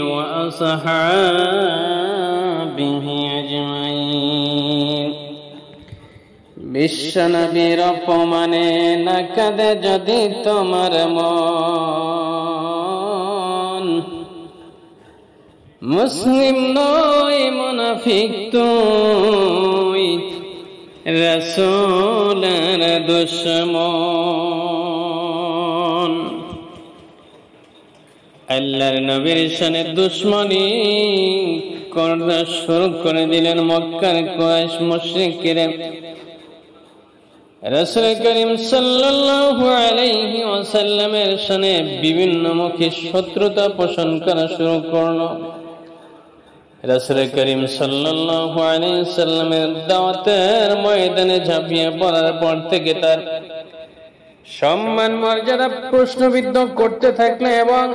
وأصحابه أجمعين বিশ্বনবীর অপমানে না কাঁদে যদি তোমার মন, মুসলিম নয় মুনাফিক তুই, রাসূলের দুশমন। আল্লাহর নবীর শানে দুশমনী করতে শুরু করে দিলেন মক্কার কুরাইশ মুশরিকরা। রাসূল করিম সাল্লাল্লাহু আলাইহি ওয়াসাল্লামের শানে বিভিন্ন মুখে শত্রুতা পোষণ করা শুরু করলো। রাসূল করিম সাল্লাল্লাহু আলাইহি ওয়াসাল্লামের দাওয়াতের ময়দানে ঝাঁপিয়ে পড়ার পর থেকে তার সম্মান মর্যাদা প্রশ্নবিদ্ধ করতে থাকলে এবং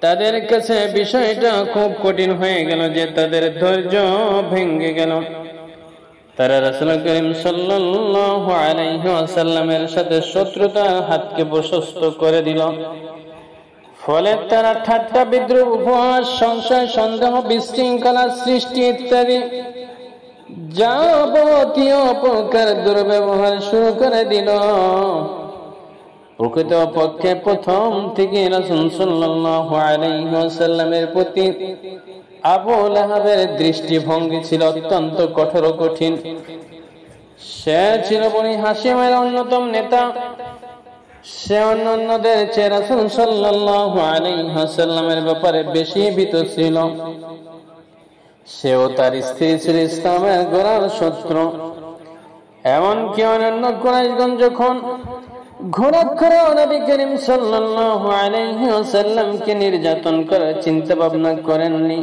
তাদের কাছে বিষয়টা খুব কঠিন হয়ে গেল যে তাদের ধৈর্য ভেঙে গেল। তারা রাসূল করিম সাল্লাল্লাহু আলাইহি ওয়াসাল্লামের সাথে শত্রুতার হাতকে প্রশস্ত করে দিল। ফলে তারা ঠাট্টা বিদ্রূপ উপহাস সংশয় সন্দেহ বিশৃঙ্খলা সৃষ্টি ইত্যাদি যাবতীয় প্রকার দুর্ব্যবহার শুরু করে দিল। প্রকৃত পক্ষে প্রথম থেকে রাসূল সাল্লাল্লাহু আলাইহি ওয়াসাল্লামের প্রতি আবু লাহাবের দৃষ্টিভঙ্গি ছিল অত্যন্ত কঠোর ও কঠিন। সে ছিল বনি হাশিমের অন্যতম নেতা। সে অন্যদের চেয়ে রাসূল সাল্লাল্লাহু আলাইহি ওয়াসাল্লামের ব্যাপারে বেশি ভীত ছিল। সেও তার স্ত্রী ছিল ইসলামের গোড়ার শত্রু। এমনকি অন্যান্য কুরাইশগণ যখন ঘোরাক্ষরে নবী করিম সাল্লাল্লাহু আলাইহি ওয়াসাল্লামকে নির্যাতন করার চিন্তা ভাবনা করেননি,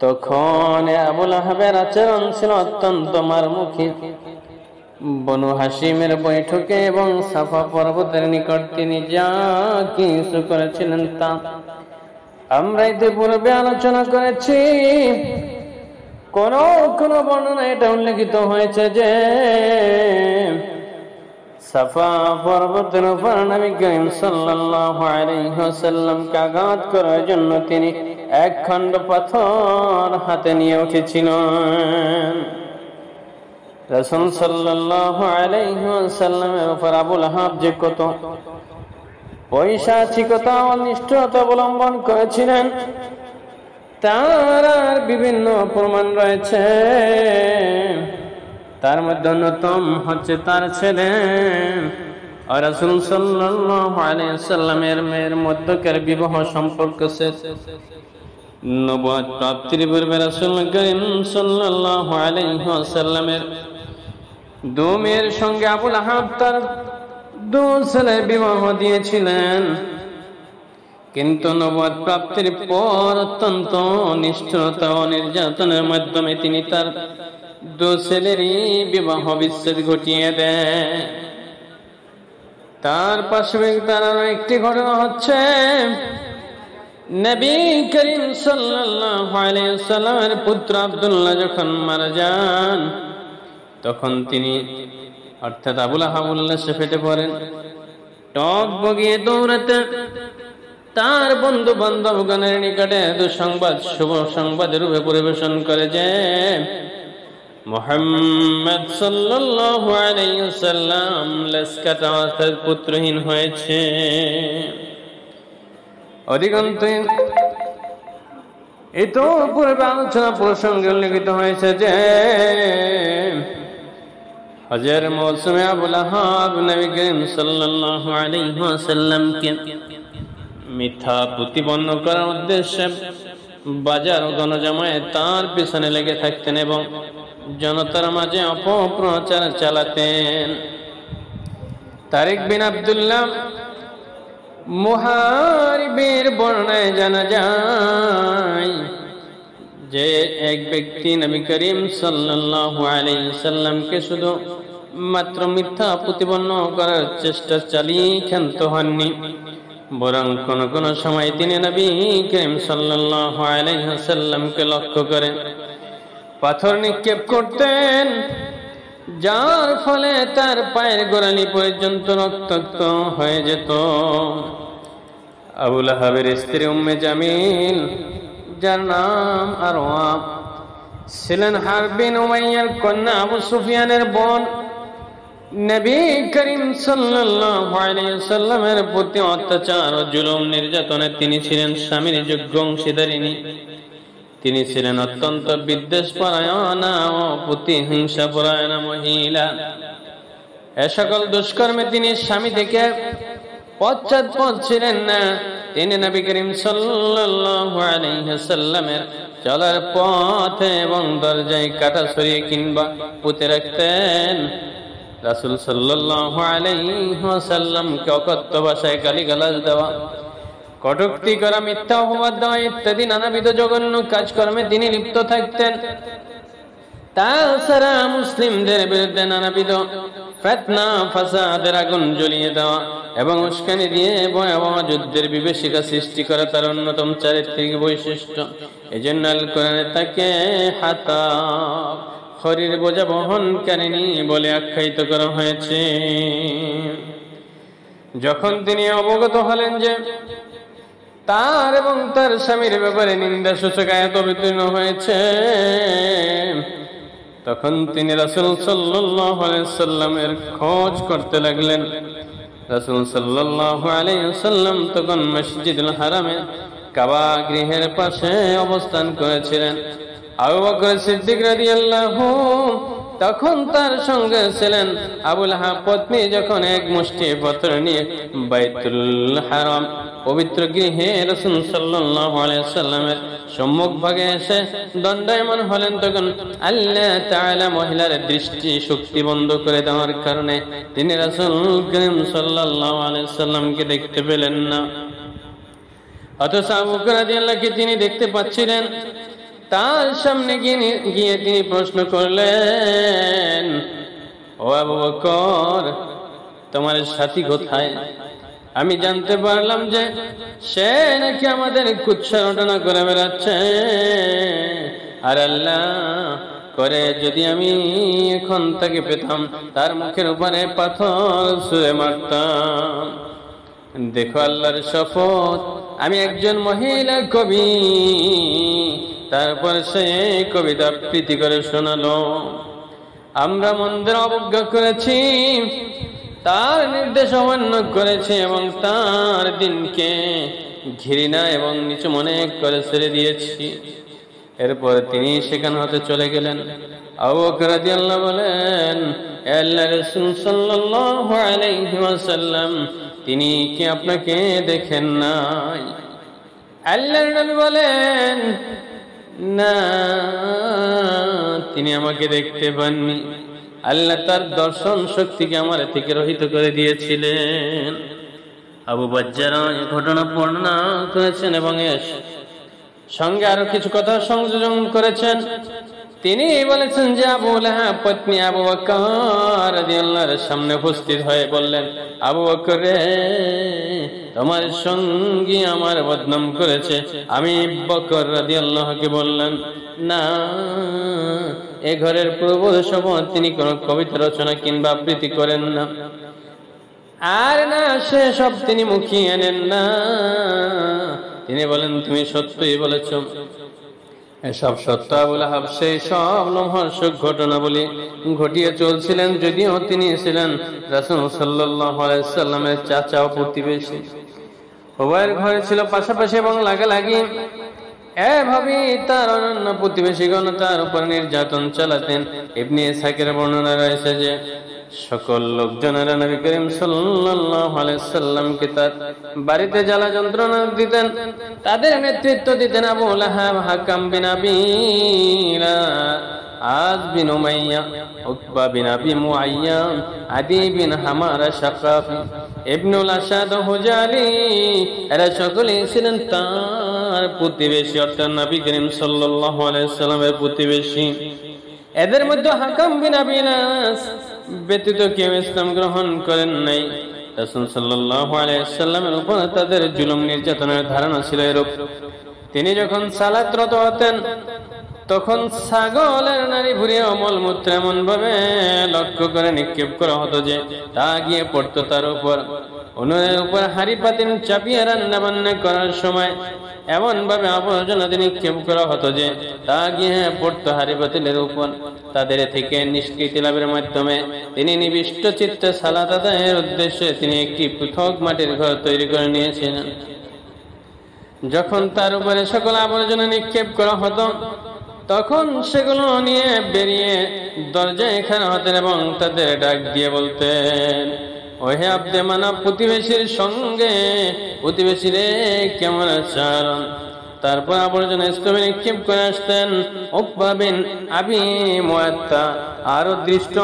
তখন আবু লাহাবের আচরণ ছিল অত্যন্ত মারমুখী। বনু হাশিমের বৈঠকে এবং সাফা পর্বতের নিকট তিনি যা কিছু করেছিলেন তা আমরা ইতিপূর্বে আলোচনা করেছি। কোন কোন বর্ণনা এটা উল্লেখিত হয়েছে যে সাফা পর্বতের উপর নবী করিম সাল্লাল্লাহু আলাইহি ওয়াসাল্লামকে আঘাত করার জন্য তিনি এক খণ্ড পাথর হাতে নিয়ে উঠেছিলেন। রাসূল সাল্লাল্লাহু আলাইহি ওয়াসাল্লামের উপর আবু লাহাব যে কত পৈশাচিকতা ও নিষ্ঠুরতা অবলম্বন করেছিলেন তার বিভিন্ন প্রমাণ রয়েছে। তার মধ্যে অন্যতম হচ্ছে তার ছেলে রাসূল সাল্লাল্লাহু আলাইহি ওয়াসাল্লামের মেয়ের মধ্যকার বিবাহ সম্পর্ক শেষ। নবুয়ত প্রাপ্তির পূর্বে রাসূল করিম সাল্লাল্লাহু আলাইহি ওয়াসাল্লামের দু মেয়ের সঙ্গে আবু লাহাব তার দু ছেলে বিবাহ দিয়েছিলেন, কিন্তু নবুয়ত প্রাপ্তির পর অত্যন্ত নিষ্ঠুরতা ও নির্যাতনের মাধ্যমে তিনি তার দু ছেলেরই বিবাহ বিচ্ছেদ ঘটিয়ে দেন। তার পাশাপাশি তার আরো একটি ঘটনা হচ্ছে নবী করিম সাল্লাল্লাহু আলাইহি ওয়াসাল্লামের পুত্র আব্দুল্লাহ যখন মারা যান তখন তিনি অর্থাৎ আবু লাহাব উল্লাসে ফেটে পড়েন। টক বগিয়ে দৌড়াতে তার বন্ধু বান্ধবগণের নিকটে দুঃসংবাদ শুভ সংবাদ রূপে পরিবেশন করে যে মুহাম্মদ সাল্লাল্লাহু আলাইহি ওয়াসাল্লাম লেসকাটা অর্থাৎ পুত্রহীন হয়েছে। অধিকাংশ এতো পূর্বে আলোচনা প্রসঙ্গে উল্লেখিত হয়েছে যে হজের মৌসুমে আবু লাহাব নবী করিম সাল্লাল্লাহু আলাইহি ওয়াসাল্লামকে মিথ্যা প্রতিপন্ন করার উদ্দেশ্যে বাজার ও গণজমায়েত তার পিছনে লেগে থাকতেন এবং জনতার মাঝে অপপ্রচার চালাতেন। তারিক বিন আব্দুল্লাহ মুহারিবের বর্ণনায় জানা যায় যে এক ব্যক্তি নবী করিম সাল্লাল্লাহু আলাইহি ওয়াসাল্লামকে শুধু মাত্র মিথ্যা প্রতিপন্ন করার চেষ্টা চালিয়ে ক্ষান্ত হননি, বরং কোন কোন সময় তিনি নবী করিম সাল্লাল্লাহু আলাইহি ওয়াসাল্লামকে লক্ষ্য করে পাথর নিক্ষেপ করতেন, যার ফলে তার পায়ের গোড়ালি পর্যন্ত রক্তাক্ত হয়ে যেত। আবু লাহাবের স্ত্রী উম্মে জামিল, যার নাম আরওয়া, ছিলেন হারব বিন উমাইয়ার কন্যা আবু সুফিয়ানের বোন। নবী করিম সাল্লাল্লাহু আলাইহি ওয়াসাল্লামের প্রতি অত্যাচার ও জুলুম নির্যাতনে তিনি ছিলেন স্বামীর যোগ্য অংশীদারিণী। তিনি ছিলেন অত্যন্ত বিদ্বেষ পরায়ণা ও প্রতিহিংসা পরায়ণা মহিলা। এ সকল দুষ্কর্মে তিনি স্বামী থেকে পশ্চাৎপদ ছিলেন না। তিনি নবী করিম সাল্লাল্লাহু আলাইহি ওয়াসাল্লামের চলার পথে এবং দরজায় কাটা সরিয়ে কিংবা পুঁতে রাখতেন। রাসূল সাল্লাল্লাহু আলাইহি ওয়াসাল্লামকে অকথ্য ভাষায় গালিগালাজ দেওয়া, কটূক্তি করা, মিথ্যা অপবাদ দেওয়া ইত্যাদি নানাবিধ জঘন্য কাজকর্মে তিনি লিপ্ত থাকতেন। তাছাড়া মুসলিমদের বিরুদ্ধে নানাবিধ ফিতনা ফাসাদের আগুন জ্বলিয়ে দেওয়া এবং উস্কানি দিয়ে ভয়াবহ যুদ্ধের বিভীষিকা সৃষ্টি করা তার অন্যতম চারিত্রিক বৈশিষ্ট্য। এজন্য আল কোরআনে তাকে হাতাব, খড়ির বোঝা বহনকারিণী বলে আখ্যায়িত করা হয়েছে। যখন তিনি অবগত হলেন যে তার এবং তার স্বামীর ব্যাপারে নিন্দাসূচক আয়াত অবতীর্ণ হয়েছে, তখন তিনি রাসূল সাল্লাল্লাহু আলাইহি ওয়াসাল্লামের খোঁজ করতে লাগলেন। রাসূল সাল্লাল্লাহু আলাইহি ওয়াসাল্লাম তখন মসজিদুল হারামে কাবা গৃহের পাশে অবস্থান করেছিলেন। আবু বকর সিদ্দিক রাদিয়াল্লাহু তখন তার সঙ্গে ছিলেন। আবু লাহাব পত্নী যখন এক মুষ্টি পাথর নিয়ে বাইতুল হারাম পবিত্র গৃহে রাসূল সাল্লাল্লাহু আলাইহি ওয়াসাল্লামের সম্মুখ ভাগে এসে দণ্ডায়মান হলেন, তখন আল্লাহ তাআলা মহিলার দৃষ্টি শক্তি বন্ধ করে দেওয়ার কারণে তিনি রাসূল করিম সাল্লাল্লাহু আলাইহি ওয়াসাল্লামকে দেখতে পেলেন না। অথচ আবু বকর রাদিয়াল্লাহু তিনি দেখতে পাচ্ছিলেন। তার সামনে গিয়ে তিনি প্রশ্ন করলেন, ও আবু বকর, তোমার সাথী কোথায়? আমি জানতে পারলাম যে সে নাকি আমাদের কুৎসারটনা করে বেড়াচ্ছে, আর আল্লাহ করে যদি আমি এখন তাকে পেতাম তার মুখের উপরে পাথর ছুঁড়ে মারতাম। দেখো আল্লাহর শপথ, আমি একজন মহিলা কবি। তারপর সে কবিতা আবৃত্তি করে শোনালো। আমরা মন্দের অবজ্ঞা করেছি, তার নির্দেশ অমান্য করেছি এবং তার দিনকে ঘৃণা এবং নিচু মনে করে ছেড়ে দিয়েছি। এরপর তিনি সেখান হতে চলে গেলেন। আবু বকর রাদিয়াল্লাহু বলেন, আল্লাহর রাসূল সাল্লাল্লাহু আলাইহি ওয়াসাল্লাম তিনি কি আপনাকে দেখেন নাই? আল্লাহর নবী বলেন, না, তিনি আমাকে দেখতে পাননি। আল্লাহ তার দর্শন শক্তিকে আমার থেকে রহিত করে দিয়েছিলেন। আবু বাজ্জারা এই ঘটনা বর্ণনা করেছেন এবং এর সঙ্গে আরো কিছু কথা সংযোজন করেছেন। তিনি বলেছেন যে আবু লাহাব পত্নী আবু বকর রাদিয়াল্লাহু সামনে উপস্থিত হয়ে বললেন, আবু বকর রে, তোমার সঙ্গী আমার বদনাম করেছে। আমি বকর রাদিয়াল্লাহুকে বললেন, না, এ ঘরের প্রভুর শপথ তিনি কোন কবিতা রচনা কিংবা আবৃত্তি করেন না, আর না সে সব তিনি মুখিয়ে আনেন না। তিনি বলেন, তুমি সত্যই বলেছ। এসব সত্য আবু লাহাব সেই সব লোমহর্ষক ঘটনাবলী ঘটিয়ে চলছিলেন, যদিও তিনি ছিলেন রাসূল সাল্লাল্লাহু আলাইহি ওয়াসাল্লামের চাচা ও প্রতিবেশী। উভয়ের ঘরে ছিল পাশাপাশি এবং লাগালাগি। এভাবে তার অন্যান্য প্রতিবেশীগণ তার উপর নির্যাতন চালাতেন। ইবনে ইসহাকের বর্ণনা রয়েছে যে সকল লোকজনেরা নবী করিম সাল্লাল্লাহু আলাইহি ওয়াসাল্লামকে তার বাড়িতে জ্বালা যন্ত্রণা দিতেন। তাদের নেতৃত্ব দিতেন আবু লাহাব, হাকাম বিন আবি আজ বিন উমাইয়া, উকবা বিন আবি মুআইয়া, আদি বিন হামারা শাকাফি, ইবনুল আসাদ হুজালি। এরা সকলেই ছিলেন তার প্রতিবেশী, অর্থাৎ নবী করিম সাল্লাল্লাহু আলাইহি ওয়াসাল্লামের প্রতিবেশী। এদের মধ্যে হাকাম বিন আবি নাস ব্যতীত কেউ ইসলাম গ্রহণ করেন নাই। রাসূল সাল্লাল্লাহু আলাইহি ওয়াসাল্লামের উপর তাদের জুলুম নির্যাতনের ধারণা ছিল এরূপ। তিনি যখন সালাতরত হতেন তখন ছাগলের নারী ভুঁড়ি অমল মূত্র এমন ভাবে লক্ষ্য করে নিক্ষেপ করা হতো যে তা গিয়ে পড়তো তার উপর। উনুনের উপর হাড়ি পাতিল চাপিয়ে রান্না বান্না করার সময় এমন ভাবে আবর্জনা নিক্ষেপ করা হতো যে তা গিয়ে পড়তো হাড়ি পাতিলের উপর। তাদের থেকে নিষ্কৃতি লাভের মাধ্যমে তিনি নিবিষ্ট চিত্তে সালাত আদায়ের উদ্দেশ্যে তিনি একটি পৃথক মাটির ঘর তৈরি করে নিয়েছিলেন। যখন তার উপরে সকল আবর্জনা নিক্ষেপ করা হতো তখন সেগুলো নিয়ে বেরিয়ে দরজায় খাড়া হতেন এবং তাদের ডাক দিয়ে বলতেন, ওহে আব্দে মানব, প্রতিবেশীর সঙ্গে প্রতিবেশীরে কেমন আচরণ। তারপর আবর্জনা স্তূপে নিক্ষেপ করে আসতেন। উকবা বিন আবি মুআত্তা আরো দৃষ্ট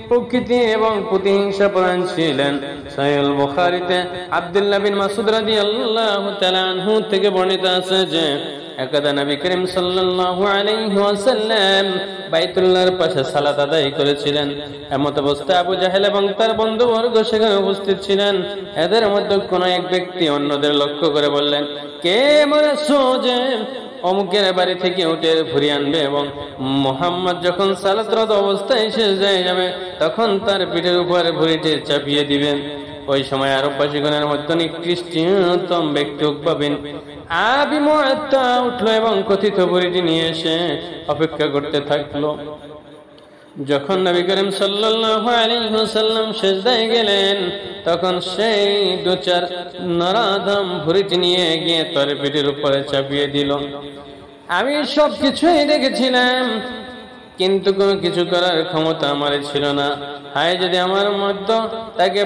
প্রকৃতি এবং প্রতিহিংসা পরায়ণ ছিলেন। সহিহ বুখারীতে আব্দুল্লাহ বিন মাসউদ রাদিয়াল্লাহু তাআলা আনহু থেকে বর্ণিত আছে যে একদা নবী করিম সাল্লাল্লাহু আলাইহি ওয়াসাল্লাম বাইতুল্লাহর পাশে সালাত আদায় করেছিলেন। এমত অবস্থায় আবু জাহেল এবং তার বন্ধুবর্গ সেখানে উপস্থিত ছিলেন। এদের মধ্যে কোন এক ব্যক্তি অন্যদের লক্ষ্য করে বললেন, কে বলেছো যে অমুকের বাড়ি থেকে উঠে ঘুরিয়ে আনবে এবং মুহাম্মদ যখন সালাতরত অবস্থায় শেষ হয়ে যাবে তখন তার পিঠের উপর ভুঁড়িটি চাপিয়ে দিবেন। ওই সময় আরববাসীগণের মধ্যে নিকৃষ্টতম ব্যক্তি উকবা বিন আবি মুআত্তা উঠলো এবং কথিত ভুঁড়িটি নিয়ে এসে অপেক্ষা করতে থাকলো। যখন নবী করিম সাল্লাল্লাহু আলাইহি ওয়াসাল্লাম সিজদায় গেলেন তখন সেই দু চার নরাধম ভুঁড়িটি নিয়ে গিয়ে তার পিঠের উপরে চাপিয়ে দিল। আমি সব কিছুই দেখেছিলাম, কিন্তু কোনো কিছু করার ক্ষমতা আমার ছিল না। হায় যদি আমার মধ্যে তাকে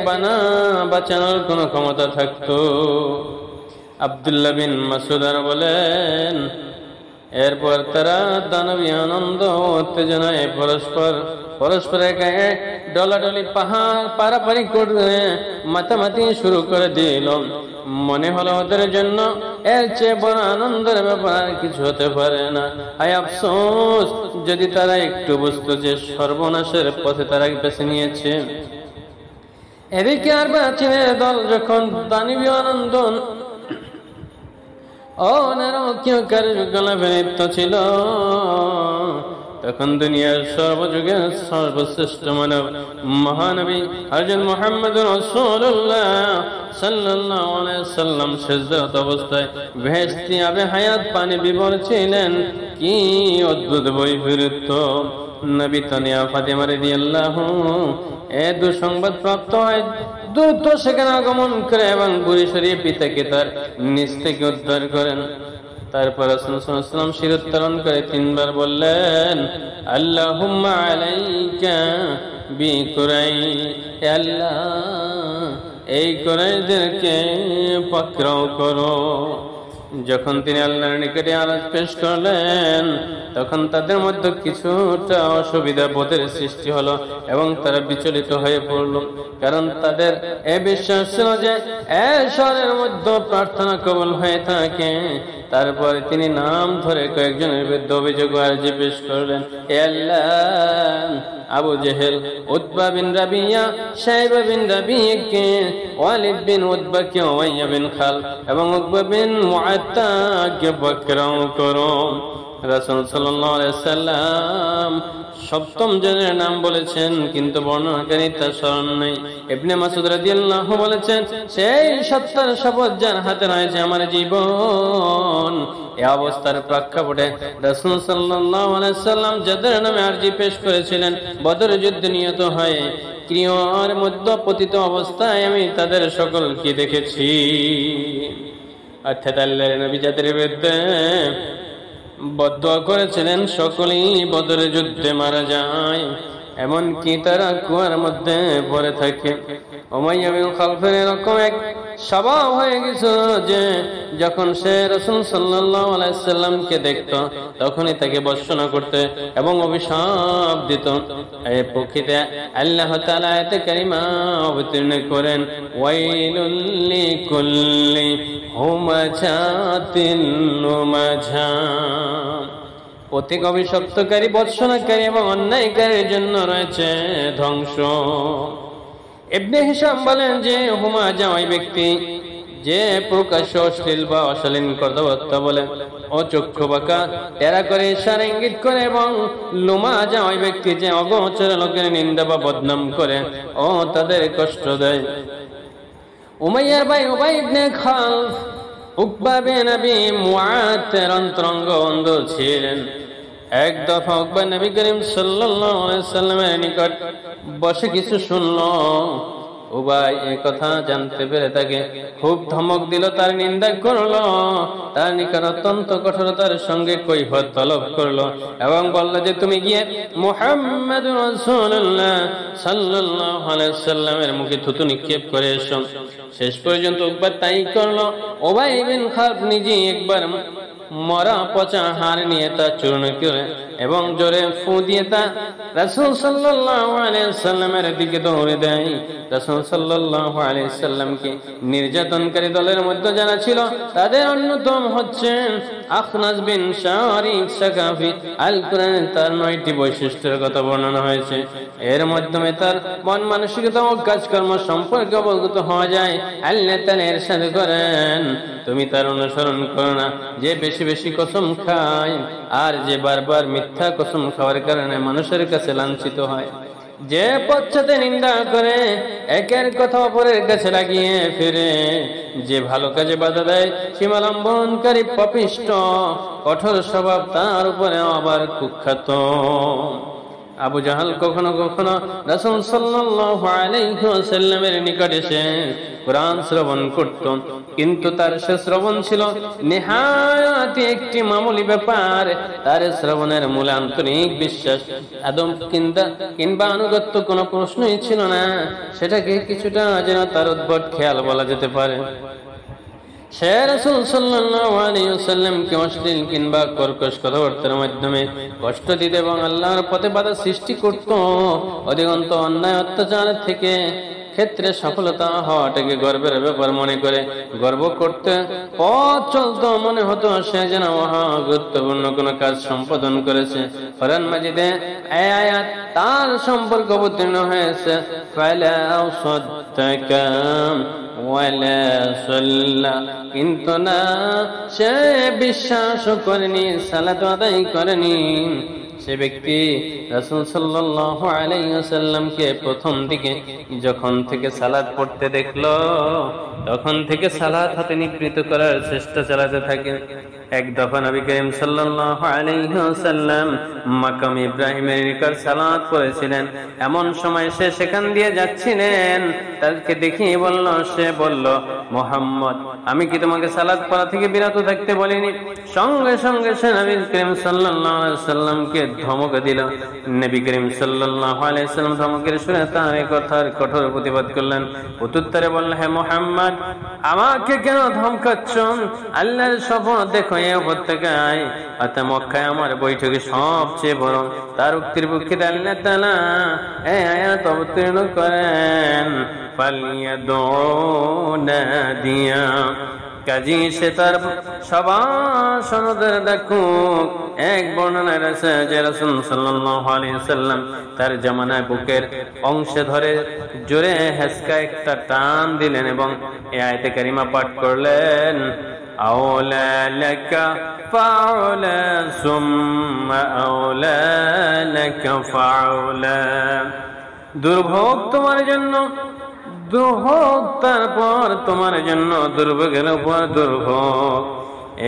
বাঁচানোর কোনো ক্ষমতা থাকতো। আব্দুল্লাহ বিন মাসউদ বলেন, এরপর তারা দানবী আনন্দ ও উত্তেজনায় পরস্পরের গায়ে ডলাডলি পারাপারি করে মাতামাতি শুরু করে দিল। মনে হলো ওদের জন্য এর চেয়ে বড় আনন্দের ব্যাপার আর কিছু হতে পারে না। হায় আফসোস, যদি তারা একটু বুঝতো যে সর্বনাশের পথে তারা বেছে নিয়েছে। এদিকে আর বাচিনের দল যখন দানবী আনন্দ নারকীয় কার্যকলাপে লিপ্ত ছিল তখন দুনিয়ার সর্বযুগের সর্বশ্রেষ্ঠ মানব মহানবী হযরত মুহাম্মদুর রাসূলুল্লাহ সাল্লাল্লাহু আলাইহি সাল্লাম সিজদারত অবস্থায় বেহেশতি আবে হায়াত পানি বিভোর ছিলেন। কি অদ্ভুত বৈপরীত্য! নবী তানিয়া ফাতেমা রাদিয়াল্লাহু এ দুঃসংবাদ প্রাপ্ত হয় দ্রুত সেখানে আগমন করে এবং বুড়ি সরিয়ে পিতাকে তার নিজ থেকে উদ্ধার করেন। তারপর রাসূল সাল্লাল্লাহু আলাইহি ওয়াসাল্লাম শিরোত্তোলন করে তিনবার বললেন, আল্লাহুম্মা আলাইকা বিকুরাই, হে আল্লাহ এই কুরাইশদেরকে পাকড়াও করো। যখন তিনি আল্লাহর নিকটে আরজ পেশ করলেন তখন তাদের মধ্যে কিছুটা অসুবিধা বোধের সৃষ্টি হলো এবং তারা বিচলিত হয়ে পড়ল, কারণ তাদের এ বিশ্বাস ছিল যে শহরের মধ্যে প্রার্থনা কবুল হয়ে থাকে। তারপরে তিনি নাম ধরে কয়েকজনের বিরুদ্ধে অভিযোগ আরজি পেশ করলেন, হে আল্লাহ আবু জেহেল, উতবা বিন রাবিয়া, শাইবা বিন রাবিয়াকে, ওয়ালিদ বিন উতবাকে, উমাইয়া বিন খালদ এবং উকবা বিন মুআত্তাকে পাকড়াও করো। রাসূল সাল্লাল্লাহু আলাইহি সাল্লাম সপ্তম জনের নাম বলেছেন, কিন্তু বর্ণনাকারী তার স্মরণ নেই। ইবনে মাসউদ রাদিয়াল্লাহু বলেছেন, সেই সত্তার শপথ যার হাতে রয়েছে আমার জীবন। এই অবস্থার প্রেক্ষাপটে রাসূল সাল্লাল্লাহু আলাইহি সাল্লাম যাদের নামে আরজি পেশ করেছিলেন বদর যুদ্ধে নিহত হয়ে ক্রিয়ার মধ্যে পতিত অবস্থায় আমি তাদের সকলকে দেখেছি। অর্থাৎ আল্লাহর নবী যাদের বিরুদ্ধে বদদুয়া করেছিলেন সকলেই বদরের যুদ্ধে মারা যায়, এমনকি তারা কুয়ার মধ্যে পড়ে থাকে। উমাইয়া বিন খালফের এরকম এক স্বভাব হয়ে গেছিল যে যখন সে রাসূল সাল্লাল্লাহু আলাইহি সাল্লামকে দেখত তখনই তাকে ভর্ৎসনা করতে এবং অভিশাপ দিত। এই প্রকৃতিতে আল্লাহ তাআলা আয়াতে কারিমা অবতীর্ণ করেন, ওয়াইলুল লিকুল্লি হুমাজাতিল লুমাজা, প্রত্যেক অভিশপ্তকারী, ভর্ৎসনাকারী এবং অন্যায়কারীর জন্য রয়েছে ধ্বংস। ইবনে হিশাম বলেন যে হুমাজা ওই ব্যক্তি যে প্রকাশ্য অশ্লীল বা অশালীন কথাবার্তা বলে ও চক্ষু বাঁকা টেরা করে ইশারা ইঙ্গিত করে, এবং লুমাজা ওই ব্যক্তি যে অগোচর লোকের নিন্দা বা বদনাম করে ও তাদের কষ্ট দেয়। উমাইয়ার ভাই উবাই ইবনে খালফ উকবা বিন আবি মুআতের অন্তরঙ্গ বন্ধু ছিলেন। এক দফা উকবা নবী করিম সাল্লাল্লাহু আলাইহি সাল্লামের নিকট বসে কিছু শুনল। উবাই এই কথা জানতে পেরে তাকে খুব ধমক দিল, তার নিন্দা করলো, তার নিকট অত্যন্ত কঠোরতার সঙ্গে কৈফিয়ত তলব করলো এবং বলল যে তুমি গিয়ে মুহাম্মাদুর রাসূলুল্লাহ সাল্লাল্লাহু আলাইহি সাল্লামের মুখে থুতু নিক্ষেপ করে এসো। শেষ পর্যন্ত উকবা তাই করলো। উবাই বিন খালফ নিজে একবার মরা পচা হাড় নিয়ে তা চূর্ণ করে এবং জোরে ফু দিয়ে তা রাসূল সাল্লাল্লাহু আলাইহি সাল্লামের দিকে দৌড়ে দেয়। রাসূল সাল্লাল্লাহু আলাইহি সাল্লামকে নির্যাতনকারী দলের মধ্যে যারা ছিল তাদের অন্যতম হচ্ছেন আখনাস বিন শারিক সাকাফি। আল কোরআনে তার 9টি বৈশিষ্ট্যের কথা বর্ণনা হয়েছে। এর মাধ্যমে তার মন মানসিকতা ও কাজকর্ম সম্পর্কে অবগত হওয়া যায়। আল্লাহ তাআলা ইরশাদ করেন, তুমি তার অনুসরণ করো না যে বেশি বেশি কসম খায় আর যে বারবার মিথ্যা কসম খাওয়ার কারণে মানুষের কাছে লাঞ্ছিত হয়, যে পশ্চাতে নিন্দা করে, একের কথা অপরের কাছে লাগিয়ে ফিরে, যে ভালো কাজে বাধা দেয়, সীমা লঙ্ঘনকারী পাপিষ্ঠ, কঠোর স্বভাব, তার উপরে আবার কুখ্যাত। আবু জাহাল কখনো কখনো রাসূল সাল্লাল্লাহু আলাইহি ওয়াসাল্লামের নিকট এসে কোরআন শ্রবণ করত, কিন্তু তার সে শ্রবণ ছিল নেহায়াত একটি মামুলি ব্যাপার। তার শ্রবণের মূলে আন্তরিক বিশ্বাস আদম কিংবা আনুগত্য কোনো প্রশ্নই ছিল না। সেটাকে কিছুটা যেন তার উদ্ভট খেয়াল বলা যেতে পারে। সে রাসূল সাল্লাল্লাহু আলাইহি ওয়াসাল্লামকে অশ্লীল কিংবা কর্কশ কথাবার্তার মাধ্যমে কষ্ট দিতে এবং আল্লাহর পথে বাধা সৃষ্টি করত। অধিকন্ত অন্যায় অত্যাচার থেকে ক্ষেত্রে সফলতা হওয়াটাকে গর্বের ব্যাপার মনে করে গর্ব করতে পথ চলত। মনে হতো সে যেন মহা গুরুত্বপূর্ণ কোনো কাজ সম্পাদন করেছে। কোরআন মাজিদে এই আয়াত তার সম্পর্কে অবতীর্ণ হয়েছে, ফালা সাদ্দাকা ওয়ালা সাল্লা, কিন্তু না, সে বিশ্বাস করেনি, সালাত আদায় করেনি। সে ব্যক্তি রাসূল সাল্লাল্লাহু আলাইহি ওয়াসাল্লামকে প্রথম দিকে যখন থেকে সালাত পড়তে দেখলো তখন থেকে সালাত হাতে নিবৃত করার চেষ্টা চালাতে থাকে। এক দফা নবী করিম সাল্লাল্লাহু আলাইহি ওয়াসাল্লাম মাকাম ইব্রাহিমের নিকট সালাত পড়েছিলেন। এমন সময় সে সেখান দিয়ে যাচ্ছিলেন, তাকে দেখে সে বলল, মুহাম্মদ, আমি কি তোমাকে সালাত পড়া থেকে বিরত থাকতে বলিনি? সঙ্গে সঙ্গে সে নবী করিম সাল্লাল্লাহু আলাইহি ওয়াসাল্লামকে ধমক দিল। নবী করিম সাল্লাল্লাহু আলাইহি ওয়াসাল্লাম ধমকের শুনে তার এই কথার কঠোর প্রতিবাদ করলেন। প্রত্যুত্তরে বললেন, হে মুহাম্মদ, আমাকে কেন ধমকাচ্ছ? আল্লাহর শপথ, দেখো এই উপত্যকায় অর্থাৎ মক্কায় আমার বৈঠকে সবচেয়ে বড়। তার উক্তির পক্ষে আল্লাহ তাআলা এই আয়াত অবতীর্ণ করেন, ফালিয়াদু নাদিয়া, কাজী সে তার সভাসদদের ডাকুক। এক বর্ণনায় আছে যে রাসূল সাল্লাল্লাহু আলাইহি ওয়াসাল্লাম তার জামানায় বুকের অংশে ধরে জোরে হেসকা একটা টান দিলেন এবং এই আয়াতে কারিমা পাঠ করলেন, আওলা লাকা ফাউলা সুম্মা আওলা লাকা ফাউলা, দুর্ভোগ তোমার জন্য, দুর্ভোগ তারপর তোমার জন্য, দুর্ভোগের উপর দুর্ভোগ।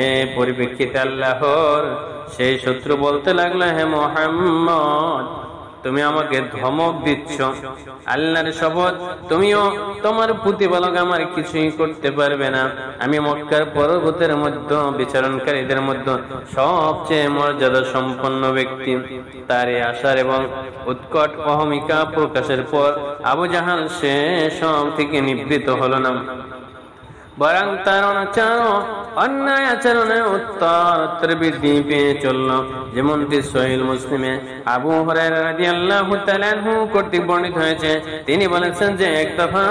এই পরিপ্রেক্ষিতে আল্লাহর সেই শত্রু বলতে লাগলো, হে মুহাম্মদ, তুমি আমাকে ধমক দিচ্ছ। আল্লাহর শপথ, তুমিও তোমার প্রতিপালক আমার কিছুই করতে পারবে না। আমি মক্কার পর্বতের মধ্যে বিচরণকারীদের মধ্যে সবচেয়ে মর্যাদা সম্পন্ন ব্যক্তি। তার এই আশার এবং উৎকট অহমিকা প্রকাশের পর আবু জাহাল সে সব থেকে নিবৃত হলো না, বরং তার অন্যায় আচরণে উত্তর বৃদ্ধি পেয়ে চলল। যেমনটি সহিহ মুসলিমে আবু হুরায়রা রাদিয়াল্লাহু তাআলা আনহু কর্তৃক বর্ণিত হয়েছে, তিনি বলেছেন যে এক দফা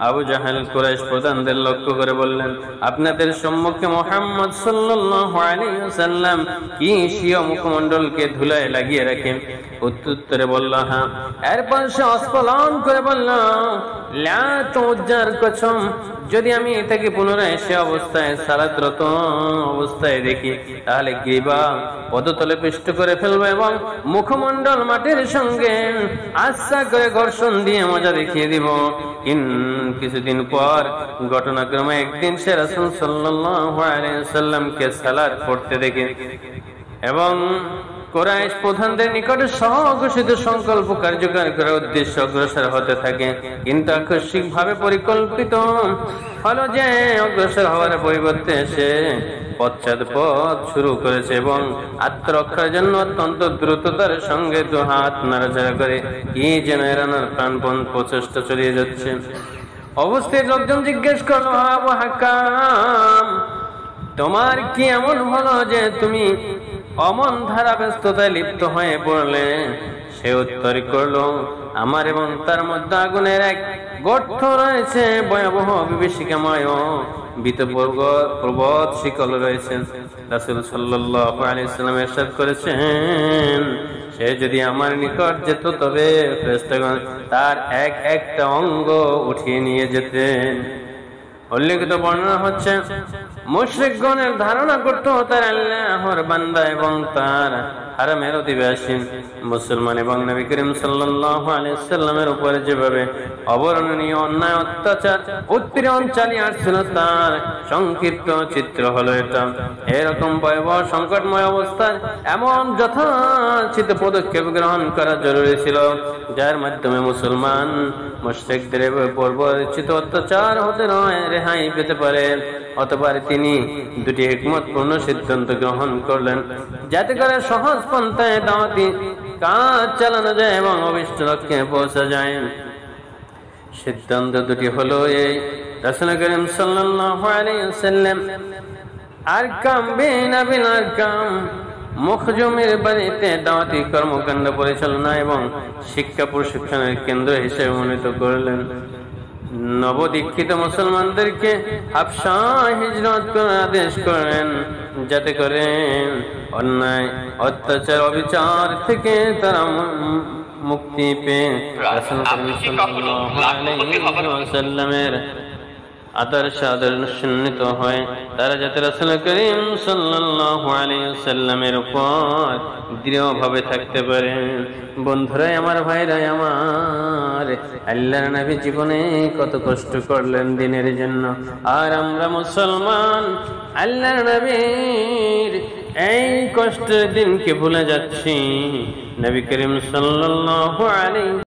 আবু জাহেল কুরাইশ প্রধানদের লক্ষ্য করে বললেন, আপনাদের সম্মুখে মুহাম্মদ সাল্লাল্লাহু আলাইহি ওয়াসাল্লাম কি স্বীয় মুখমণ্ডলকে ধুলায় লাগিয়ে রাখেন? উত্তরে বলল, হ্যাঁ। এরপর সে অস্ফলন করে বলল, লাত উজ্জার কসম, যদি আমি এটাকে পুনরায় সে অবস্থায় সালাতরত অবস্থায় দেখি, তাহলে গ্রীবা পদতলে পিষ্ট করে ফেলবো এবং মুখমণ্ডল মাটির সঙ্গে আচ্ছা করে ঘর্ষণ দিয়ে মজা দেখিয়ে দিব। কিছুদিন পর ঘটনাক্রমে একদিন সে রাসূল সাল্লাল্লাহু আলাইহি ওয়াসাল্লামকে সালাত পড়তে দেখে এবং কুরাইশ প্রধানদের নিকটে স্বঘোষিত সংকল্প কার্যকর করার উদ্দেশ্যে অগ্রসর হতে থাকে। কিন্তু আকস্মিক ভাবে পরিকল্পিত হলো যে অগ্রসর হওয়ার পরিবর্তে সে পশ্চাৎপদ শুরু করেছে এবং আত্মরক্ষার জন্য অত্যন্ত দ্রুততার সঙ্গে দু হাত নাড়াচাড়া করে কি যেন এড়ানোর প্রাণপণ প্রচেষ্টা চালিয়ে যাচ্ছে। অবস্থিত লোকজন জিজ্ঞেস করলো, আবু হাকাম, তোমার কি এমন হলো যে তুমি অমন ধারা ব্যস্ততায় লিপ্ত হয়ে পড়লে? সে উত্তর করলো, আমার এবং তার মধ্যে আগুনের এক গর্ত রয়েছে, ভয়াবহ বিভীষিকাময় ও ভীতপ্রবদ শিকল রয়েছে। রাসূল সাল্লাল্লাহু আলাইহি ওয়াসাল্লাম ইরশাদ করেছেন, সে যদি আমার নিকট যেত তবে ফেরেশতাগণ তার এক একটা অঙ্গ উঠিয়ে নিয়ে যেতেন। উল্লেখিত বর্ণনা হচ্ছে, মুশরিকগণের ধারণা করত তার আল্লাহর বান্দা এবং তার হারামের অধিবাসী মুসলমান এবং নবী করিম সাল্লাল্লাহু আলাইহি ওয়াসাল্লামের উপরে যেভাবে অবর্ণনীয় অন্যায় অত্যাচার উৎপীড়ন চালিয়ে আসছিল তার সংক্ষিপ্ত চিত্র হলো এটা। এরকম ভয়াবহ সংকটময় অবস্থায় এমন যথাচিত পদক্ষেপ গ্রহণ করা জরুরি ছিল, যার মাধ্যমে মুসলমান মুশরিকদের পরিচিত অত্যাচার হতে রেহাই পেতে পারে। অথবা তিনি দুটি হিকমতপূর্ণ সিদ্ধান্ত গ্রহণ করলেন, যাতে করে সহজ পন্থায় দাওয়াতি কাজ চালানো যায় এবং অভিষ্ট লক্ষ্যে পৌঁছা যায়। সিদ্ধান্ত দুটি হলো এই, রাসূল করিম সাল্লাল্লাহু আলাইহি ওয়াসাল্লাম আরকাম বিন আবিল আরকাম মুখজুমের বাড়িতে দাওয়াতি কর্মকাণ্ড পরিচালনা এবং শিক্ষা প্রশিক্ষণের কেন্দ্র হিসেবে মনোনীত করলেন। নবদীক্ষিত মুসলমানদেরকে হাবশায় হিজরত করার আদেশ করেন, যাতে করে অন্যায় অত্যাচার অবিচার থেকে তারা মুক্তি পেয়ে রাসূল সাল্লাল্লাহু আলাইহি ওয়াসাল্লামের আদর্শে অনুসৃত হয়, তারা যাতে রাসূল করিম সাল্লাল্লাহু আলাইহি ওয়াসাল্লামের উপর দৃঢ়ভাবে থাকতে পারে। বন্ধুরা আমার, ভাইরা আমার, আল্লাহর নবী জীবনে কত কষ্ট করলেন দিনের জন্য, আর আমরা মুসলমান আল্লাহর নবীর এই কষ্টের দিনকে ভুলে যাচ্ছি। নবী করিম সাল্লাল্লাহু আলাইহি